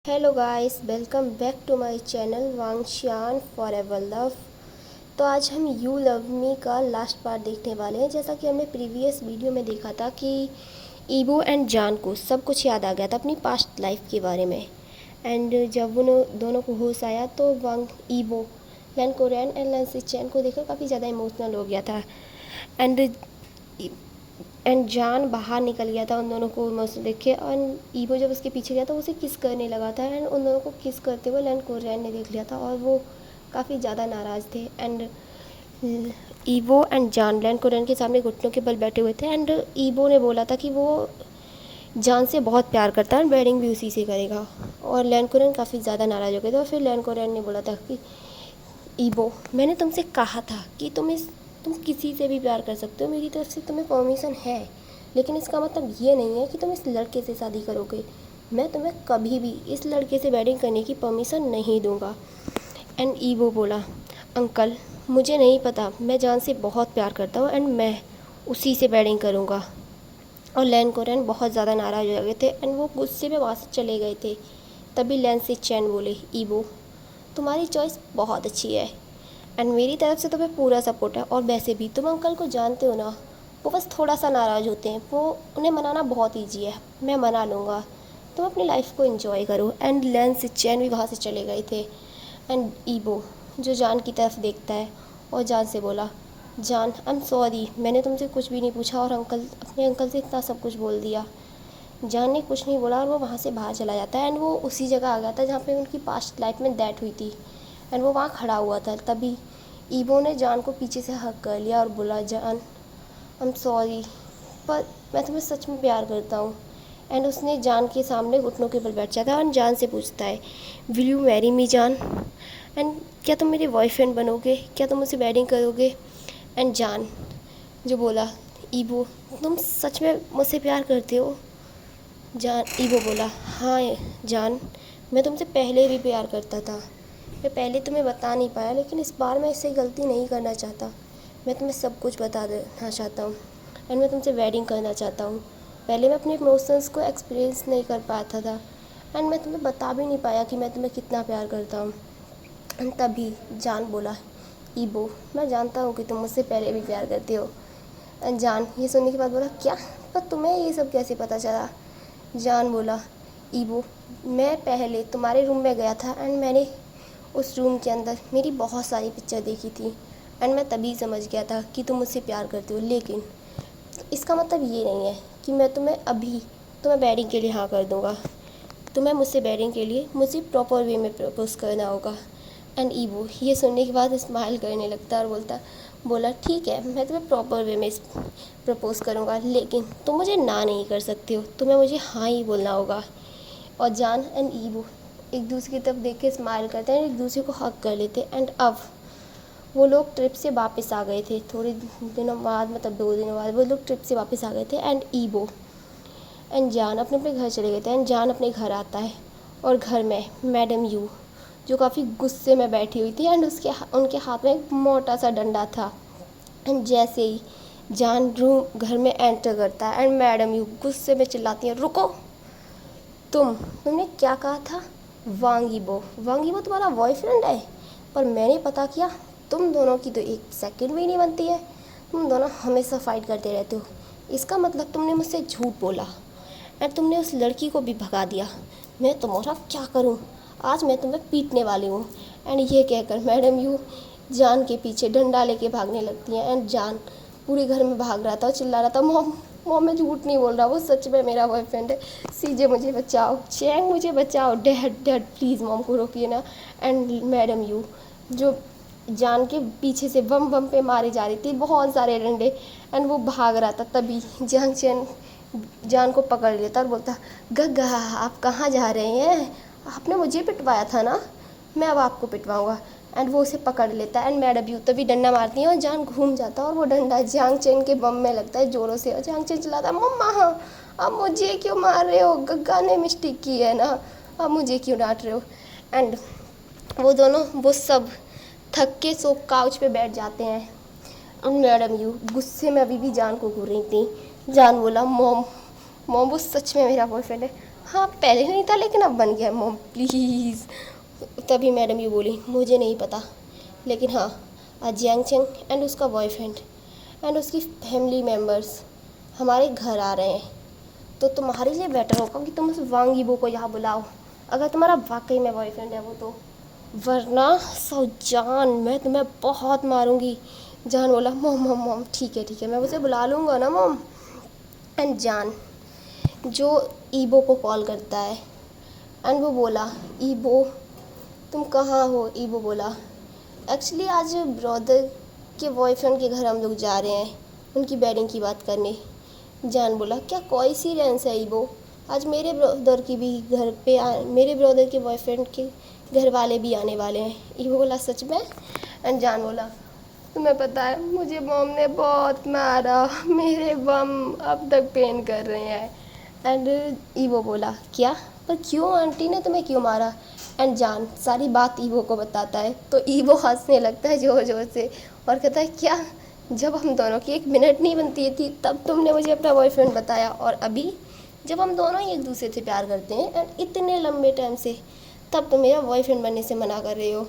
Hello guys, welcome back to my channel वांगशियान forever love. तो आज हम यू लव मी का लास्ट पार्ट देखने वाले हैं। जैसा कि हमने प्रीवियस वीडियो में देखा था कि ईवो एंड जान को सब कुछ याद आ गया था अपनी पास्ट लाइफ के बारे में। एंड जब उन दोनों को होश आया तो वांग ईवो लैन कोरियन एंड लैन सिचैन को देखकर काफ़ी ज़्यादा इमोशनल हो गया था। एंड जान बाहर निकल गया था उन दोनों को मस्त देख के। और ईवो जब उसके पीछे गया तो उसे किस करने लगा था। एंड उन दोनों को किस करते हुए लैन कोरियन ने देख लिया था और वो काफ़ी ज़्यादा नाराज़ थे। एंड ईवो एंड जान लैन कोरियन के सामने घुटनों के बल बैठे हुए थे। एंड ईवो ने बोला था कि वो जान से बहुत प्यार करता है और वेडिंग भी उसी से करेगा। और लैन कोरियन काफ़ी ज़्यादा नाराज़ हो गए थे। और फिर लैन कोरियन ने बोला था कि ईवो, मैंने तुमसे कहा था कि तुम किसी से भी प्यार कर सकते हो, मेरी तरफ से तुम्हें परमिशन है, लेकिन इसका मतलब ये नहीं है कि तुम इस लड़के से शादी करोगे। मैं तुम्हें कभी भी इस लड़के से वेडिंग करने की परमिशन नहीं दूंगा। एंड ईवो बोला, अंकल मुझे नहीं पता, मैं जान से बहुत प्यार करता हूँ एंड मैं उसी से वेडिंग करूँगा। और लैन कोरियन बहुत ज़्यादा नाराज़ हो गए थे एंड वो गुस्से में वहाँ से चले गए थे। तभी लैन से चैन बोले, ईवो तुम्हारी चॉइस बहुत अच्छी है एंड मेरी तरफ से तुम्हें पूरा सपोर्ट है। और वैसे भी तुम अंकल को जानते हो ना, वो बस थोड़ा सा नाराज़ होते हैं, वो उन्हें मनाना बहुत ईजी है, मैं मना लूँगा, तुम अपनी लाइफ को एंजॉय करो। एंड लैन से चैन भी वहाँ से चले गए थे। एंड ईवो जो जान की तरफ देखता है और जान से बोला, जान आई एम सॉरी, मैंने तुमसे कुछ भी नहीं पूछा और अपने अंकल से इतना सब कुछ बोल दिया। जान ने कुछ नहीं बोला और वो वहाँ से बाहर चला जाता है। एंड वो उसी जगह आ गया था जहाँ पे उनकी पास्ट लाइफ में डेथ हुई थी। एंड वो वहाँ खड़ा हुआ था। तभी ईवो ने जान को पीछे से हक कर लिया और बोला, जान आई एम सॉरी, पर मैं तुम्हें सच में प्यार करता हूँ। एंड उसने जान के सामने घुटनों के बल बैठ जाता है और जान से पूछता है, विल यू मैरी मी जान? एंड क्या तुम मेरे बॉयफ्रेंड बनोगे, क्या तुम मुझसे वेडिंग करोगे? एंड जान जो बोला, ईवो तुम सच में मुझसे प्यार करते हो? जान ईवो बोला, हाँ जान, मैं तुमसे पहले भी प्यार करता था, मैं पहले तुम्हें बता नहीं पाया, लेकिन इस बार मैं इससे गलती नहीं करना चाहता। मैं तुम्हें सब कुछ बता देना चाहता हूँ एंड मैं तुमसे वेडिंग करना चाहता हूँ। पहले मैं अपने इमोशंस को एक्सपीरियंस नहीं कर पाता था एंड मैं तुम्हें बता भी नहीं पाया कि मैं तुम्हें कितना प्यार करता हूँ। एंड तभी जान बोला, ईबो मैं जानता हूँ कि तुम मुझसे पहले भी प्यार करते हो। एंड जान ये सुनने के बाद बोला, क्या, पर तुम्हें ये सब कैसे पता चला? जान बोला, ईवो मैं पहले तुम्हारे रूम में गया था एंड मैंने उस रूम के अंदर मेरी बहुत सारी पिक्चर देखी थी एंड मैं तभी समझ गया था कि तुम मुझसे प्यार करते हो। लेकिन इसका मतलब ये नहीं है कि मैं तुम्हें वेडिंग के लिए हाँ कर दूँगा। तुम्हें मुझसे वेडिंग के लिए मुझे प्रॉपर वे में प्रपोज़ करना होगा। एंड ईवो ये सुनने के बाद स्माइल करने लगता और बोला, ठीक है, मैं तुम्हें प्रॉपर वे में प्रपोज़ करूँगा, लेकिन तुम मुझे ना नहीं कर सकते हो, तुम्हें मुझे हाँ ही बोलना होगा। और जान एंड ईवो एक दूसरे की तरफ देख के स्माइल करते हैं, एक दूसरे को हग कर लेते हैं। एंड अब वो लोग ट्रिप से वापस आ गए थे, थोड़े दिनों बाद, मतलब 2 दिनों बाद वो लोग ट्रिप से वापस आ गए थे। एंड ईवो एंड जान अपने अपने घर चले गए थे। एंड जान अपने घर आता है और घर में मैडम यू जो काफ़ी गुस्से में बैठी हुई थी एंड उनके हाथ में एक मोटा सा डंडा था। एंड जैसे ही जान रूम घर में एंटर करता है एंड मैडम यू गुस्से में चिल्लाती हैं, रुको, तुमने क्या कहा था? वांग यीबो तुम्हारा बॉयफ्रेंड है? पर मैंने पता किया, तुम दोनों की तो एक सेकंड भी नहीं बनती है, तुम दोनों हमेशा फाइट करते रहते हो। इसका मतलब तुमने मुझसे झूठ बोला एंड तुमने उस लड़की को भी भगा दिया। मैं तुम्हारा क्या करूं? आज मैं तुम्हें पीटने वाली हूँ। एंड ये कहकर मैडम यू जान के पीछे डंडा लेके भागने लगती हैं। एंड जान पूरे घर में भाग रहा था और चिल्ला रहा था, मॉम मॉम मैं झूठ नहीं बोल रहा, वो सच में मेरा बॉयफ्रेंड है, सीजे मुझे बचाओ, चैंग मुझे बचाओ, डैड डैड प्लीज़ मॉम को रोकिए ना। एंड मैडम यू जो जान के पीछे से बम बम पे मारी जा रही थी, बहुत सारे डंडे, एंड वो भाग रहा था। तभी जान चैन जान को पकड़ लेता और बोलता, गग्गा आप कहाँ जा रहे हैं? आपने मुझे पिटवाया था ना, मैं अब आपको पिटवाऊंगा। एंड वो उसे पकड़ लेता है एंड मैडम यू तभी डंडा मारती है और जान घूम जाता है और वो डंडा जियांग चेन के बम में लगता है जोरों से। और जियांग चेन चिल्लाता है, मम्मा अब मुझे क्यों मार रहे हो? गग्गा ने मिस्टेक की है ना, अब मुझे क्यों डांट रहे हो? एंड वो सब थक के सो काउच पे बैठ जाते हैं। और मैडम यू गुस्से में अभी भी जान को घूर रही थी। जान बोला, मॉम मॉम वो सच में मेरा बॉयफ्रेंड है, हाँ पहले नहीं था लेकिन अब बन गया मॉम प्लीज़। तभी मैडम ये बोली मुझे नहीं पता, लेकिन हाँ आज जियांग चेंग एंड उसका बॉयफ्रेंड एंड उसकी फैमिली मेम्बर्स हमारे घर आ रहे हैं, तो तुम्हारे लिए बेटर होगा कि तुम उस वांग यीबो को यहाँ बुलाओ, अगर तुम्हारा वाकई में बॉयफ्रेंड है वो तो, वरना जान मैं तुम्हें बहुत मारूंगी। जान बोला मॉम मॉम मॉम ठीक है मैं उसे बुला लूँगा ना मॉम। एंड जान जो ईबो को कॉल करता है एंड वो बोला ईबो तुम कहाँ हो। ईबो बोला एक्चुअली आज ब्रदर के बॉयफ्रेंड के घर हम लोग जा रहे हैं उनकी वेडिंग की बात करने। जान बोला क्या कोइंसिडेंस है ईबो, आज मेरे ब्रदर की भी घर पे मेरे ब्रदर के बॉयफ्रेंड के घर वाले भी आने वाले हैं। ईबो बोला सच में। एंड जान बोला तुम्हें पता है मुझे मॉम ने बहुत मारा, मेरे बम अब तक पेन कर रहे हैं। एंड ईवो बोला क्या, पर क्यों, आंटी ने तुम्हें क्यों मारा। एंड जान सारी बात ईवो को बताता है तो ईवो हंसने लगता है ज़ोर ज़ोर से और कहता है क्या, जब हम दोनों की 1 मिनट नहीं बनती थी तब तुमने मुझे अपना बॉयफ्रेंड बताया, और अभी जब हम दोनों ही एक दूसरे से प्यार करते हैं एंड इतने लंबे टाइम से, तब तुम मेरा बॉयफ्रेंड बनने से मना कर रहे हो।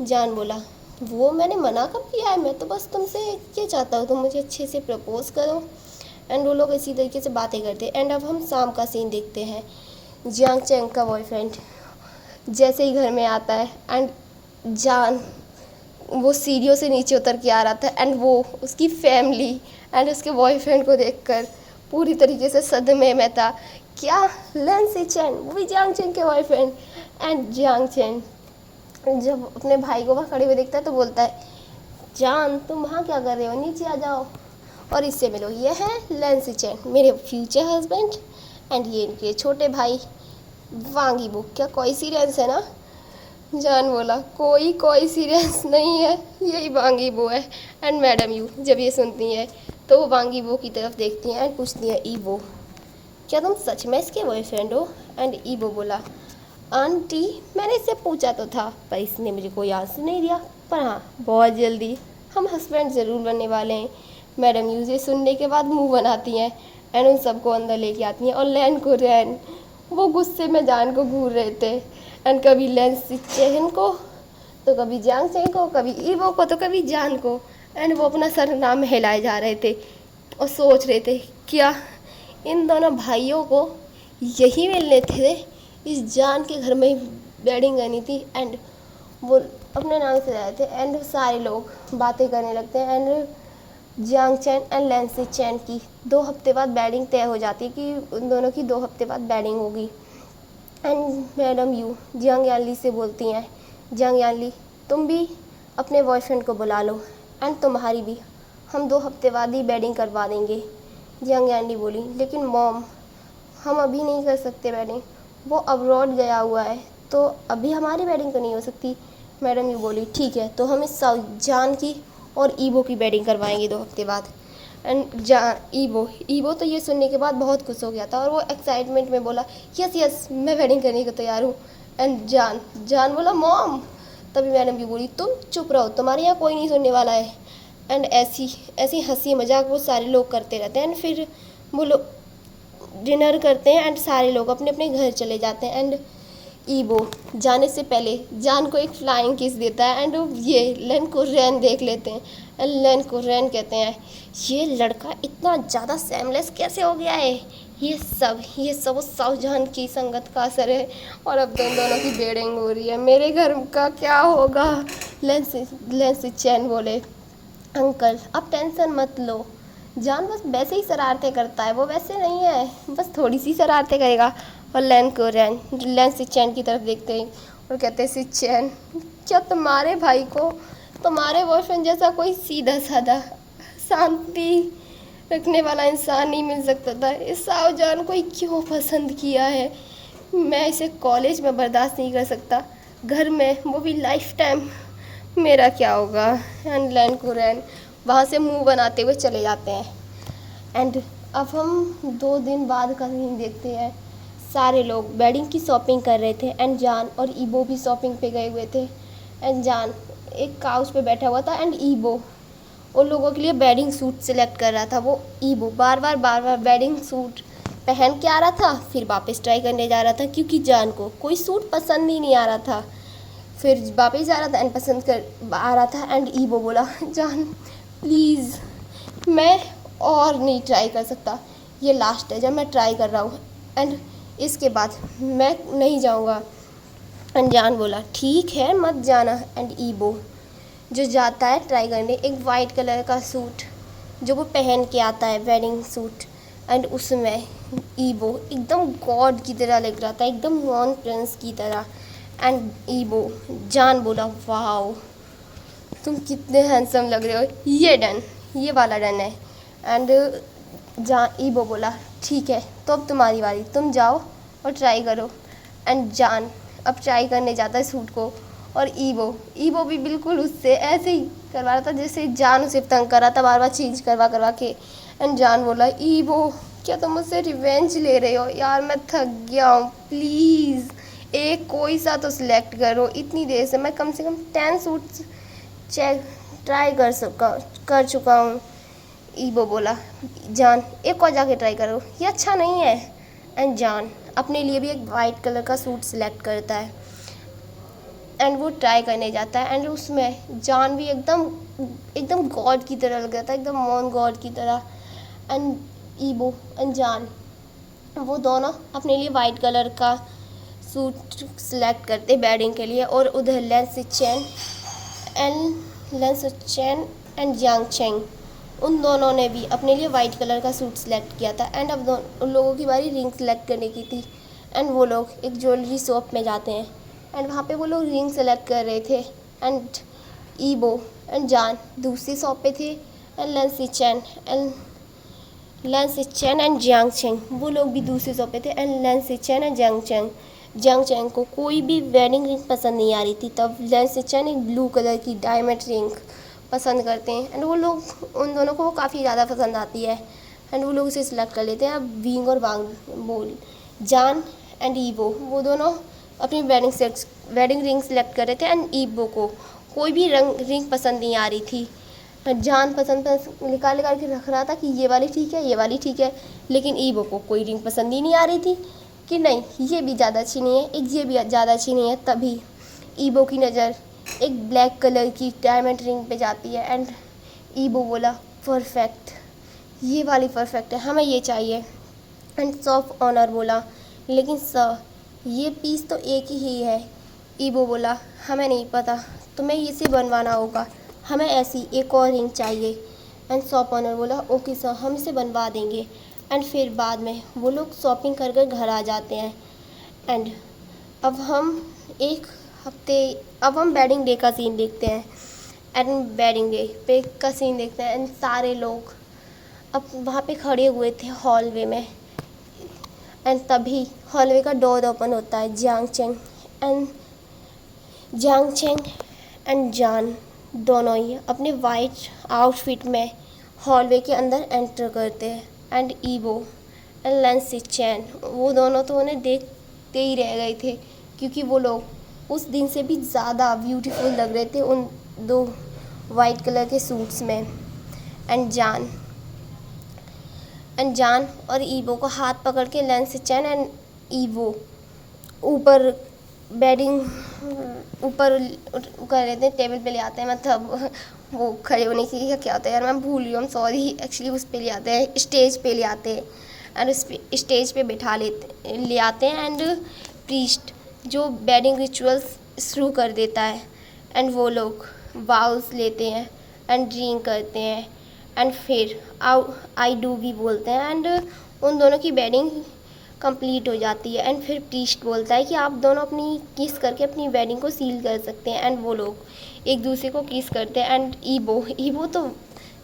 जान बोला वो मैंने मना कब किया है, मैं तो बस तुमसे ये चाहता हूँ तुम मुझे अच्छे से प्रपोज़ करो। एंड वो लोग इसी तरीके से बातें करते हैं। एंड अब हम शाम का सीन देखते हैं। जियांग चैंग का बॉयफ्रेंड जैसे ही घर में आता है एंड जान वो सीढ़ियों से नीचे उतर के आ रहा था एंड वो उसकी फैमिली एंड उसके बॉयफ्रेंड को देखकर पूरी तरीके से सदमे में था। क्या, लेन सी चैन, वो भी जियांग चैंग के बॉयफ्रेंड। एंड जियांग चैंग जब अपने भाई को वहाँ खड़े हुए देखता है तो बोलता है जान तुम वहाँ क्या कर रहे हो, नीचे आ जाओ और इससे मिलो, ये है लेन सी चैन मेरे फ्यूचर हस्बैंड एंड ये इनके छोटे भाई वांग यीबो। क्या कोइंसिडेंस है ना। जान बोला कोई सीरियस नहीं है, यही वांग यीबो है। एंड मैडम यू जब ये सुनती हैं तो वो वांग यीबो की तरफ देखती हैं एंड पूछती हैं ईबो क्या तुम सच में इसके बॉयफ्रेंड हो। एंड ईबो बोला आंटी मैंने इससे पूछा तो था पर इसने मुझे कोई आंसर नहीं दिया, पर हाँ बहुत जल्दी हम हस्बैंड ज़रूर बनने वाले हैं। मैडम यू ये सुनने के बाद मुंह बनाती हैं एंड उन सबको अंदर लेके आती हैं। और लैन को रैन वो गुस्से में जान को घूर रहे थे एंड कभी लैन चेहन को तो कभी जांग चेहन को, कभी ईवो को तो कभी जान को। एंड वो अपना सर नाम हिलाए जा रहे थे और सोच रहे थे क्या इन दोनों भाइयों को यही मिलने थे, इस जान के घर में वेडिंग करनी थी। एंड वो अपने नाम से आए थे एंड सारे लोग बातें करने लगते हैं। एंड जियांग चैन एंड लेंसी चैन की 2 हफ्ते बाद वेडिंग तय हो जाती है कि उन दोनों की 2 हफ्ते बाद वेडिंग होगी। And madam you Jiang Yanli से बोलती हैं जियांग यानली तुम भी अपने बॉयफ्रेंड को बुला लो एंड तुम्हारी भी, हम 2 हफ्ते बाद ही वेडिंग करवा देंगे। जियांग यानली बोली लेकिन मॉम हम अभी नहीं कर सकते वेडिंग, वो अब्रॉड गया हुआ है तो अभी हमारी वेडिंग तो नहीं हो सकती। मैडम यू बोली ठीक है तो हम इस जान की और ईबो की वेडिंग करवाएंगे 2 हफ्ते बाद। एंड ईबो तो ये सुनने के बाद बहुत खुश हो गया था और वो एक्साइटमेंट में बोला यस मैं वेडिंग करने को तैयार हूँ। एंड जान बोला मॉम। तभी मैडम यू बोली तुम चुप रहो, तुम्हारे यहाँ कोई नहीं सुनने वाला है। एंड ऐसी हंसी मजाक वो सारे लोग करते रहते हैं एंड फिर वो लोग डिनर करते हैं एंड सारे लोग अपने अपने घर चले जाते हैं। एंड ईबो जाने से पहले जान को एक फ्लाइंग किस देता है एंड ये लेन को रैन देख लेते हैं एंड लेन को रैन कहते हैं ये लड़का इतना ज़्यादा सेमलेस कैसे हो गया है, ये सब उस शाहजहान की संगत का असर है और अब दोनों की बेडिंग हो रही है, मेरे घर का क्या होगा। लेंसी चैन बोले अंकल आप टेंशन मत लो, जान बस वैसे ही शरारतें करता है, वो वैसे नहीं है, बस थोड़ी सी शरारतें करेगा। और लैन सिचैन की तरफ देखते हैं और कहते हैं सिचैन क्या तुम्हारे भाई को तुम्हारे बॉयफ्रेंड जैसा कोई सीधा साधा शांति रखने वाला इंसान नहीं मिल सकता था, इस शाहजहान को क्यों पसंद किया है, मैं इसे कॉलेज में बर्दाश्त नहीं कर सकता, घर में वो भी लाइफ टाइम, मेरा क्या होगा। एंड लैन कुरैन वहाँ से मुंह बनाते हुए चले जाते हैं। एंड अब हम 2 दिन बाद का सीन देखते हैं। सारे लोग वेडिंग की शॉपिंग कर रहे थे एंड जान और ईबो भी शॉपिंग पे गए हुए थे। एंड जान एक काउच पे बैठा हुआ था एंड ईबो उन लोगों के लिए वेडिंग सूट सिलेक्ट कर रहा था। वो ईबो बार बार वेडिंग सूट पहन के आ रहा था, फिर वापस ट्राई करने जा रहा था क्योंकि जान को कोई सूट पसंद ही नहीं आ रहा था। फिर वापस जा रहा था एंड पसंद कर आ रहा था एंड ईबो बोला, जान प्लीज़ मैं और नहीं ट्राई कर सकता, ये लास्ट है जब मैं ट्राई कर रहा हूँ एंड इसके बाद मैं नहीं जाऊँगा। एंड जान बोला ठीक है मत जाना। एंड ईबो जो जाता है ट्राई करने, एक वाइट कलर का सूट जो वो पहन के आता है, वेडिंग सूट, एंड उसमें ईबो एकदम गॉड की तरह लग रहा था, एकदम नॉन प्रिंस की तरह। एंड ईबो जान बोला वाओ तुम कितने हैंडसम लग रहे हो, ये डन, ये वाला डन है। एंड ईबो बोला ठीक है तो अब तुम्हारी बारी, तुम जाओ और ट्राई करो। एंड जान अब ट्राई करने जाता है सूट को और ईबो भी बिल्कुल उससे ऐसे ही करवा रहा था जैसे जान उसे तंग कर रहा था, बार बार चेंज करवा करवा के। एंड जान बोला ईबो क्या तुम मुझसे रिवेंज ले रहे हो, यार मैं थक गया हूँ, प्लीज़ एक कोई सा तो सिलेक्ट करो, इतनी देर से मैं कम से कम 10 सूट्स चेक ट्राई कर चुका हूँ। ईबो बोला जान एक और जाके ट्राई करो, ये अच्छा नहीं है। एंड जान अपने लिए भी एक वाइट कलर का सूट सिलेक्ट करता है एंड वो ट्राई करने जाता है एंड उसमें जान भी एकदम एकदम गॉड की तरह लग रहा था, एकदम मॉन गॉड की तरह। एंड ईबो एंड जान वो दोनों अपने लिए वाइट कलर का सूट सिलेक्ट करते वेडिंग के लिए और उधर Lens Chan and Jiang Cheng उन दोनों ने भी अपने लिए वाइट कलर का सूट सिलेक्ट किया था। एंड अब उन लोगों की बारी रिंग सेलेक्ट करने की थी एंड वो लोग एक ज्वेलरी शॉप में जाते हैं एंड वहाँ पे वो लोग रिंग सेलेक्ट कर रहे थे। एंड ईबो एंड जान दूसरी शॉप पे थे and Lens Chan and Jiang Cheng वो लोग भी दूसरी शॉप पे थे and Lens Chan and Jiang Cheng को कोई भी वेडिंग रिंग पसंद नहीं आ रही थी। तब लेंस चैन एक ब्लू कलर की डायमंड रिंग पसंद करते हैं एंड वो लोग उन दोनों को काफ़ी ज़्यादा पसंद आती है एंड वो लोग उसे सिलेक्ट कर लेते हैं। अब विंग और वांग बोल जान एंड ईबो वो दोनों अपनी वेडिंग रिंग सेलेक्ट कर रहे थे एंड ईबो को कोई भी रिंग पसंद नहीं आ रही थी। जान पसंद निकाल के रख रहा था कि ये वाली ठीक है, ये वाली ठीक है, लेकिन ईबो को कोई रिंग पसंद ही नहीं आ रही थी कि नहीं ये भी ज़्यादा अच्छी नहीं है, एक ये भी ज़्यादा अच्छी नहीं है। तभी ईबो की नज़र एक ब्लैक कलर की डायमंड रिंग पे जाती है एंड ईबो बोला परफेक्ट, ये वाली परफेक्ट है, हमें ये चाहिए। एंड सॉफ ऑनर बोला लेकिन सर ये पीस तो एक ही है। ईबो बोला हमें नहीं पता, तुम्हें इसे बनवाना होगा, हमें ऐसी एक और रिंग चाहिए। एंड सॉफ ऑनर बोला ओके सर हम इसे बनवा देंगे। एंड फिर बाद में वो लोग शॉपिंग कर कर घर आ जाते हैं एंड अब हम वेडिंग डे का सीन देखते हैं एंड वेडिंग डे पे का सीन देखते हैं एंड सारे लोग अब वहाँ पे खड़े हुए थे हॉलवे में एंड तभी हॉलवे का डोर ओपन होता है। जियांग चेंग एंड जान दोनों ही अपने वाइट आउटफिट में हॉलवे के अंदर एंटर करते हैं एंड ईबो एंड लेंस चैन वो दोनों तो उन्हें देखते ही रह गए थे क्योंकि वो लोग उस दिन से भी ज़्यादा ब्यूटीफुल लग रहे थे उन दो वाइट कलर के सूट्स में। एंड जान और ईबो को हाथ पकड़ के लेंस चैन एंड ईबो ऊपर कर लेते हैं, टेबल पे ले आते हैं, मतलब वो खड़े होने की या क्या होता है यार मैं भूल रही हूँ, सॉरी, एक्चुअली उस पे ले आते हैं, स्टेज पे ले आते हैं एंड उस स्टेज पे बिठा ले आते हैं एंड प्रीस्ट जो वेडिंग रिचुअल्स शुरू कर देता है एंड वो लोग वाउस लेते हैं एंड ड्रिंक करते हैं एंड फिर आई डू भी बोलते हैं एंड उन दोनों की वेडिंग कंप्लीट हो जाती है। एंड फिर प्रीस्ट बोलता है कि आप दोनों अपनी किस करके अपनी वेडिंग को सील कर सकते हैं एंड वो लोग एक दूसरे को किस करते हैं एंड ईबो तो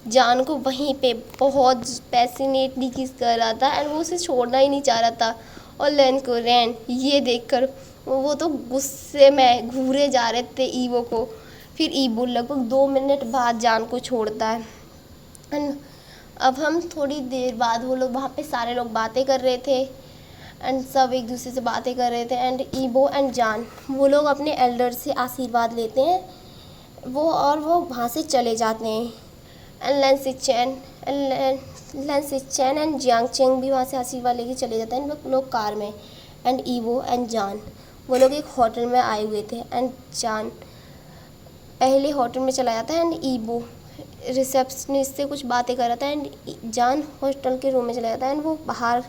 जान को वहीं पे बहुत पैसिनेटली किस कर रहा था एंड वो उसे छोड़ना ही नहीं चाह रहा था। और रैन ये देखकर वो तो गुस्से में घूरे जा रहे थे ईबो को। फिर ईबो लगभग 2 मिनट बाद जान को छोड़ता है एंड अब हम थोड़ी देर बाद वो लोग वहाँ पे सारे लोग बातें कर रहे थे एंड सब एक दूसरे से बातें कर रहे थे एंड ईबो एंड जान वो लोग अपने एल्डर से आशीर्वाद लेते हैं वो वहाँ से चले जाते हैं। एंड लन से चैन एंड जियांग चेंग भी वहाँ से आशीर्वाद लेके चले जाते हैं। वो लोग कार में एंड ईवो एंड जान वो लोग एक होटल में आए हुए थे एंड जान पहले होटल में चला जाता है एंड ईवो रिसेप्शनिस्ट से कुछ बातें कर रहा था एंड जान हॉस्टल के रूम में चला जाता है एंड वो बाहर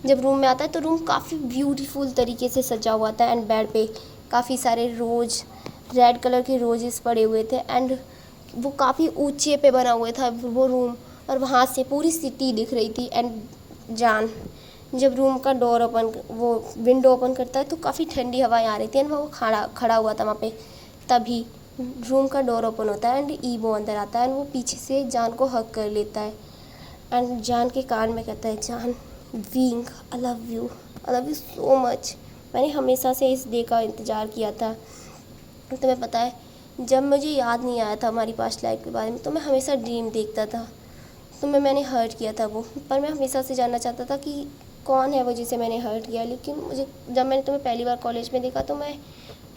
जब रूम में आता है तो रूम काफ़ी ब्यूटीफुल तरीके से सजा हुआ था एंड बेड पे काफ़ी सारे रोज़ रेड कलर के रोजेस पड़े हुए थे एंड वो काफ़ी ऊंचे पे बना हुआ था वो रूम और वहाँ से पूरी सिटी दिख रही थी। एंड जान जब रूम का डोर ओपन वो विंडो ओपन करता है तो काफ़ी ठंडी हवाएं आ रही थी एंड वो खड़ा हुआ था वहाँ पे। तभी रूम का डोर ओपन होता है एंड ईवो अंदर आता है एंड वो पीछे से जान को हग कर लेता है एंड जान के कान में कहता है, जान wing I love you so much. मैंने हमेशा से इस डे का इंतज़ार किया था। तुम्हें पता है जब मुझे याद नहीं आया था हमारी पास्ट लाइफ के बारे में तो मैं हमेशा ड्रीम देखता था। तुम्हें मैंने हर्ट किया था वो, पर मैं हमेशा से जानना चाहता था कि कौन है वो जिसे मैंने हर्ट किया। लेकिन मुझे जब मैंने तुम्हें पहली बार कॉलेज में देखा तो मैं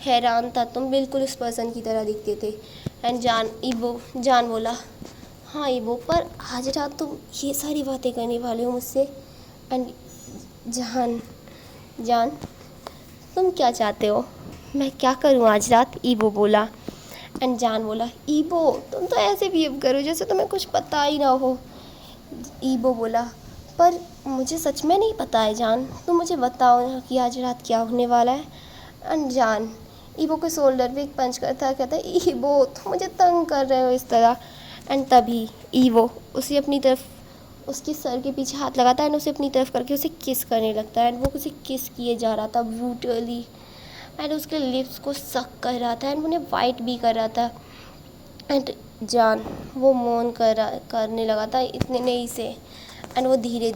हैरान था, तुम बिल्कुल उस पर्सन की तरह दिखते थे। एंड जान बोला, हाँ ईवो, पर आज रात तुम ये सारी बातें करने वाले हो मुझसे। एंड जान तुम क्या चाहते हो, मैं क्या करूँ आज रात, ईवो बोला। एंड जान बोला, ईवो तुम तो ऐसे बिहेव करो जैसे तुम्हें कुछ पता ही ना हो। ईवो बोला, पर मुझे सच में नहीं पता है जान, तुम मुझे बताओ ना कि आज रात क्या होने वाला है। एंड जान ईवो के शोल्डर पे एक पंच करता है, कहता है, ईवो तुम मुझे तंग कर रहे हो इस तरह। एंड तभी ईवो उसे अपनी तरफ उसके सर के पीछे हाथ लगाता है एंड उसे अपनी तरफ करके उसे किस करने लगता है एंड वो उसे किस किए जा रहा था ब्रूटली एंड उसके लिप्स को सक कर रहा था एंड उन्हें वाइट भी कर रहा था। एंड जान वो मौन करने लगा था इतने नहीं से एंड वो धीरे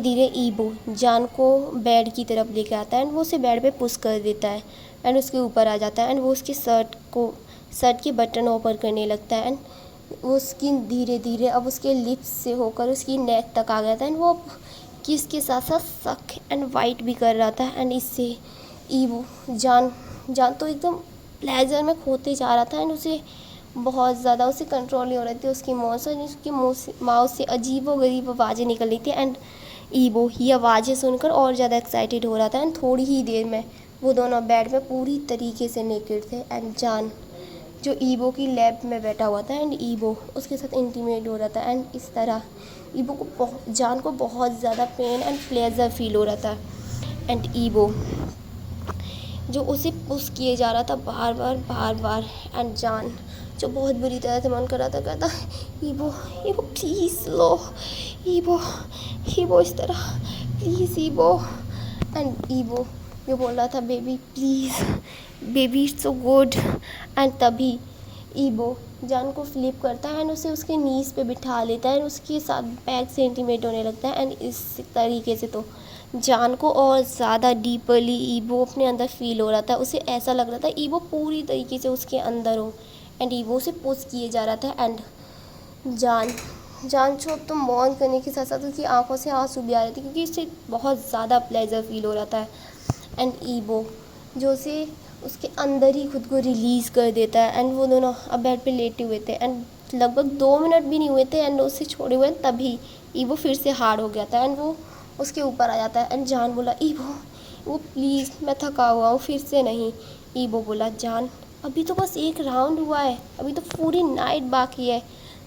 धीरे ईवो जान को बेड की तरफ लेके आता है एंड वो उसे बेड पे पुश कर देता है एंड उसके ऊपर आ जाता है एंड वो उसके शर्ट के बटन ओपन करने लगता है एंड वो उसकी धीरे धीरे अब उसके लिप्स से होकर उसकी नेक तक आ गया था एंड वो किस के साथ साथ सक एंड वाइट भी कर रहा था। एंड इससे ईवो जान तो एकदम प्लेजर में खोते जा रहा था एंड उसे बहुत ज़्यादा उसे कंट्रोल नहीं हो रही थी उसकी मौत से। उसकी माउथ से अजीबोगरीब आवाज़ें निकल रही थी एंड ईवो ये आवाज़ें सुनकर और ज़्यादा एक्साइटेड हो रहा था एंड थोड़ी ही देर में वो दोनों बेड में पूरी तरीके से नेकेड थे एंड जान जो ईवो की लैब में बैठा हुआ था एंड ईवो उसके साथ इंटीमेट हो रहा था एंड इस तरह ईवो को जान को बहुत ज़्यादा पेन एंड प्लेजर फील हो रहा था। एंड ईवो जो उसे पुश किए जा रहा था बार बार एंड जान जो बहुत बुरी तरह से मन कर रहा था, कहता, ईवो प्लीज़ लो, ईवो इस तरह प्लीज़ ईवो। एंड ईवो जो बोल रहा था, baby please, baby it's so good. And तभी ईवो जान को फ्लिप करता है एंड उसे उसके नीज पे बिठा लेता है एंड उसके साथ बैक से इंटीमेट होने लगता है एंड इस तरीके से तो जान को और ज़्यादा डीपली ईवो अपने अंदर फील हो रहा था। उसे ऐसा लग रहा था ईवो पूरी तरीके से उसके अंदर हो एंड ईवो से पुश किए जा रहा था। एंड जान जो अब तो मौन करने के साथ साथ उसकी आंखों से आंसू भी आ रहे थे क्योंकि इससे बहुत ज़्यादा प्लेजर फील हो रहा था। एंड ईवो जो उसे उसके अंदर ही खुद को रिलीज़ कर देता है एंड वो दोनों अब बेड पे लेटे हुए थे एंड लगभग 2 मिनट भी नहीं हुए थे एंड उसे छोड़े हुए तभी ईवो फिर से हार्ड हो गया था एंड वो उसके ऊपर आ जाता है। एंड जान बोला, ईवो प्लीज़, मैं थका हुआ हूँ, फिर से नहीं। ईवो बोला, जान अभी तो बस एक राउंड हुआ है, अभी तो पूरी नाइट बाकी है,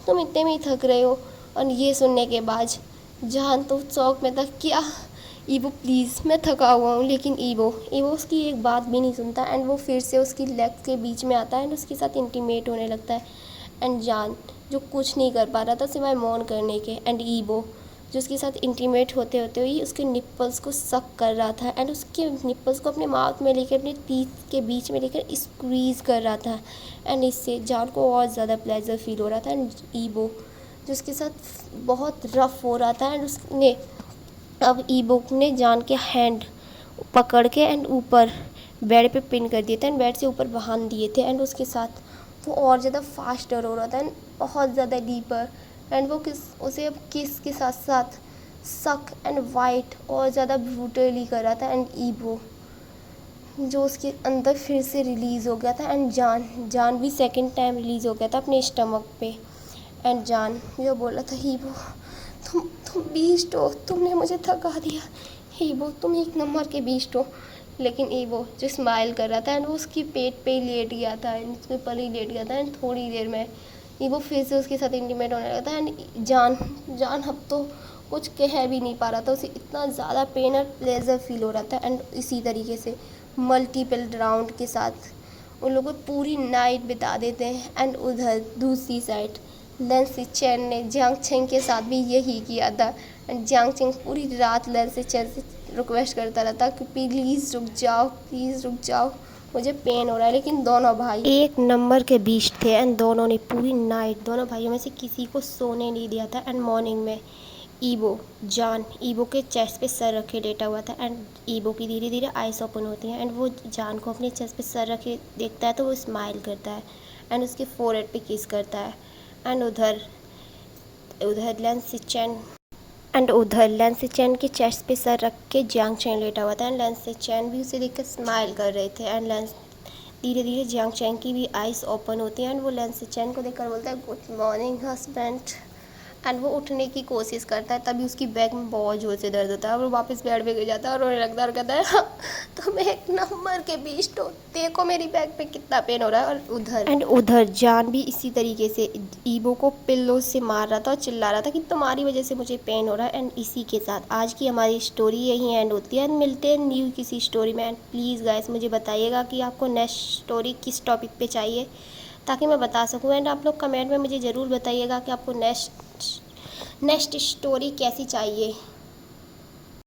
तुम इतने में ही थक रहे हो। और ये सुनने के बाद जान तो चौक में था, क्या ईवो प्लीज़, मैं थका हुआ हूँ। लेकिन ईवो उसकी एक बात भी नहीं सुनता एंड वो फिर से उसकी लेग्स के बीच में आता है एंड उसके साथ इंटीमेट होने लगता है। एंड जान जो कुछ नहीं कर पा रहा था सिवाय मौन करने के एंड ईवो जो उसके साथ इंटीमेट होते हुए उसके निप्पल्स को सक कर रहा था एंड उसके निप्पल्स को अपने माउथ में लेकर अपने टीथ के बीच में लेकर स्क्वीज़ कर रहा था एंड इससे जान को और ज़्यादा प्लेजर फील हो रहा था। एंड ईवो जो उसके साथ बहुत रफ हो रहा था एंड उसने अब ईवो ने जान के हैंड पकड़ के एंड ऊपर बेड पे पिन कर दिए थे एंड बेड से ऊपर बांध दिए थे एंड उसके साथ वो और ज़्यादा फास्टर हो रहा था एंड बहुत ज़्यादा डीपर एंड वो उसे अब किस के साथ साथ सक एंड वाइट और ज़्यादा ब्रूटली कर रहा था। एंड ईवो जो उसके अंदर फिर से रिलीज़ हो गया था एंड जान भी सेकंड टाइम रिलीज़ हो गया था अपने स्टमक पे। एंड जान जो बोला था, ईवो तुम बीस्ट हो, तुमने मुझे थका दिया। ईवो तुम एक नंबर के बीस्ट हो। लेकिन ईवो जो स्माइल कर रहा था एंड वो उसकी पेट पे ही लेट गया था एंड उसके ऊपर ही लेट गया था एंड थोड़ी देर में ईवो फिर से उसके साथ इंटीमेट होने लगा था एंड जान जान अब तो कुछ कह भी नहीं पा रहा था, उसे इतना ज़्यादा पेन और प्लेजर फील हो रहा था। एंड इसी तरीके से मल्टीपल राउंड के साथ उन लोगों पूरी नाइट बिता देते हैं। एंड उधर दूसरी साइड लेन सिचेन ने जियांग चेंग के साथ भी यही किया था एंड जियांग चेंग पूरी रात लेन सिचेन से रिक्वेस्ट करता रहता कि प्लीज़ रुक जाओ, मुझे पेन हो रहा है। लेकिन दोनों भाई एक नंबर के बीस्ट थे एंड दोनों ने पूरी नाइट दोनों भाइयों में से किसी को सोने नहीं दिया था। एंड मॉर्निंग में जान ईबो के चेस्ट पे सर रखे लेटा हुआ था एंड ईबो की धीरे धीरे आइस ओपन होती हैं एंड वो जान को अपने चेस्ट पे सर रखे देखता है तो वो स्माइल करता है एंड उसके फोरहेड पे किस करता है। एंड उधर उधर लेंस सिचेन के चेस्ट पे सर रख के जियांग चेंग लेटा हुआ था एंड लेंस सिचेन भी उसे देखकर स्माइल कर रहे थे। एंड लेंस धीरे धीरे जियांग चेंग की भी आइस ओपन होती हैं एंड वो लेंस सिचेन को देखकर बोलता है गुड मॉर्निंग हस्बैंड। एंड वो उठने की कोशिश करता है, तभी उसकी बैक में बहुत ज़ोर से दर्द होता है और वो वापस बेड पे गिर जाता है और रोने लगता है और कहता है हाँ, तुम एक नंबर के बीस्ट हो, देखो मेरी बैक पे कितना पेन हो रहा है। और उधर जान भी इसी तरीके से ईबो को पिल्लो से मार रहा था और चिल्ला रहा था कि तुम्हारी वजह से मुझे पेन हो रहा है। एंड इसी के साथ आज की हमारी स्टोरी यहीं एंड होती है। मिलते हैं न्यू किसी स्टोरी में। एंड प्लीज़ गाइस मुझे बताइएगा कि आपको नेक्स्ट स्टोरी किस टॉपिक पे चाहिए ताकि मैं बता सकूँ। एंड आप लोग कमेंट में मुझे ज़रूर बताइएगा कि आपको नेक्स्ट स्टोरी कैसी चाहिए।